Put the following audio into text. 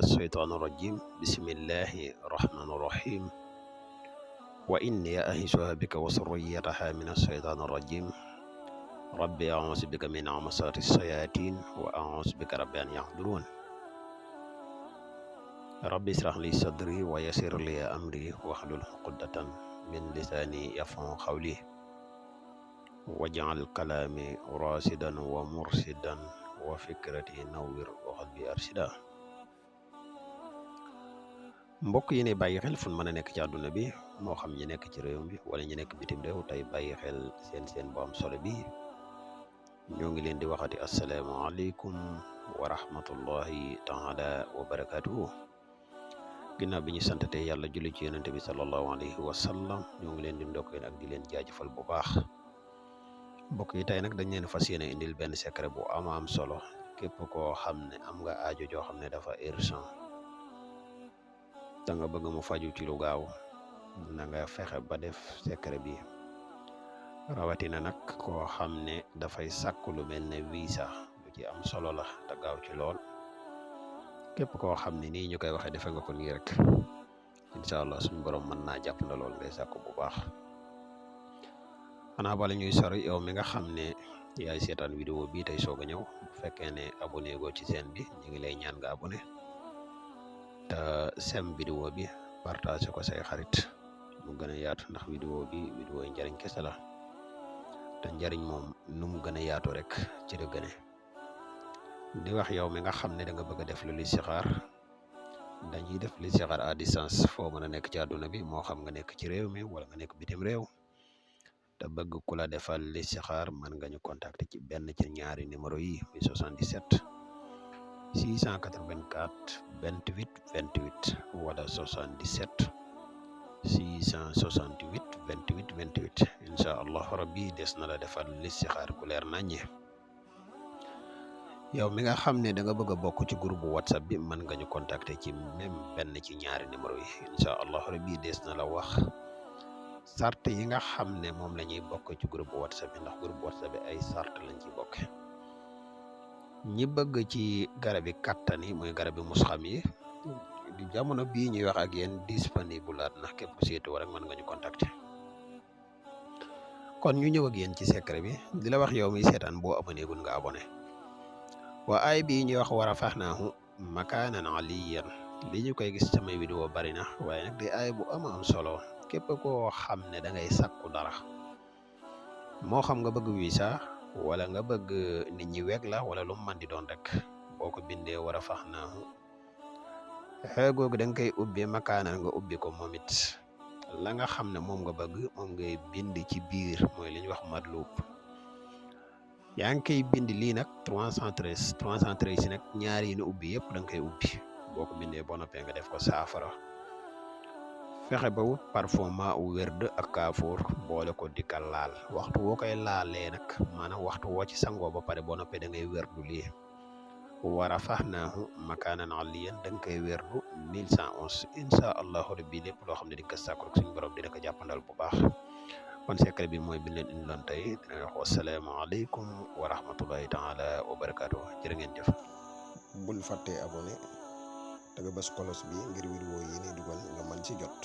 الشيطان الرجيم بسم الله الرحمن الرحيم وإني أعيذها بك وذريتها من الشيطان الرجيم ربي أعوذ بك من همزات الشياطين وأعوذ بك رب أن يحضرون ربي اشرح لي صدري ويسر لي أمري واحلل عقدة من لساني يفقهوا قولي واجعل كلامي راشدا ومرشدا وفكرتي نور وقلبي أرشدا mbokk yi ne bàyyi xel fu mën a nekk ci àdduna bi moo xam ñi nekk ci réew mi wala ñi nekk bitim réew tey bàyyi xel seen bu am solo bi ñoo ngi leen di waxati asalaamaaleykum wa rahmatullahi taala wa barakatuhu ginnaaw bi ñu santatee yàlla julli ci yonente bi sallallahu alayhi wa sallam ñoo ngi leen di ndokkeen ak di leen jaajëfal bu baax mbokk yi tey nag dañ leen fas yéene indil benn secret bu am solo képp koo xam ne am nga aajo joo xam ne dafa urgent da nga bëgg mu faju ci lu gaaw na nga fexe ba def secret bi rawatina nag koo xam ne dafay sàkku lu mel ne visa lu ci am solo la te gaaw ci lool képp koo xam ne nii ñu koy waxee defe nga ko nii rek incha allah suñu borom mën naa jàpp na lool ngay sàkku bu baax xanaa bala ñuy sori yow mi nga xam ne yaay seetaan vidéo bii tey soog a ñëw bu fekkee ne abonné goo ci chaîne bi ñu ngi lay ñaan nga abonné te sem vidéo bi partage ko say xarit mu gën a yaatu ndax vidéo yi njariñ kese la te njariñ moom nu mu gën a yaatu rek ci la gëne di wax yow mi nga xam ne da nga bëgg a def lu listixaar dañuy def listixaar à distance foo mën a nekk ci àdduna bi moo xam nga nekk ci réew mi wala nga nekk bitim réew te bëgg ku la defal listixaar mën nga ñu contacter ci benn ci ñaari numéro yi 77 684 28 28 wala 77 668 28 28 incha allah rabbi des na la defal listixaar ku leer naññe yow mi nga xam ne da nga bëgg a bokk ci groupe whatsapp bi mën nga ñu contacter ci même benn ci ñaari numéro yi incha allah rabbi des na la wax sart yi nga xam ne moom la ñuy bokk ci groupe whatsapp bi ndax groupe whatsapp bi ay sart lañ ci bokk ñi bëgg ci garabi kattan yi mooy garabi musxam yi di jamono bii ñuy wax ak yéen disponible laat ndax képp ku seetu rek mën nga ñu contacter kon ñu ñëw ak yéen ci secret bi di la wax yow mi seetaan boo abonné gun nga abonné waa ay bii ñuy wax wa rafaxnaahu makaanan aliyan li ñu koy gis samay vidéo bari na waaye nag di ay bu am solo képp koo xam ne da ngay sakku dara moo xam nga bëgg visa wala nga bëgg nit ñi weg la wala lu man di doon rek boo ko bindee war a fax naahu xeegoogu da nga koy ubbi makaanan nga ubbi ko moom it la nga xam ne moom nga bëgg moom ngay bind ci biir mooy li ñuy wax madlub yaa ngi koy bind lii nag 313 yi nag ñaari yi ne ubbi yëpp da nga koy ubbi boo ko bindee boo noppee nga def ko saafara fexe ba wut parfum maa u wérd ak kaafoor boole ko dikkal laal waxtu woo koy laalee nag maanaam waxtu woo ci sangoo ba pare boo noppee da ngay wérdu lii wa rafaxnaahu makaanan aliyan da nga koy wérdu 1111 incha allahu rabbi lépp loo xam ne di nga sàkku rek suñu borom dina ko jàppandal bu baax kon secret bi mooy bi leen indiloon tey dina wax wasalaamaaleykum wa rahmatullahi taala wa barakaatu jërë ngeen jëf. bul fàttee abonné te nga bës kolos bi ngir vidéo yi ni dugal nga mën ci jot.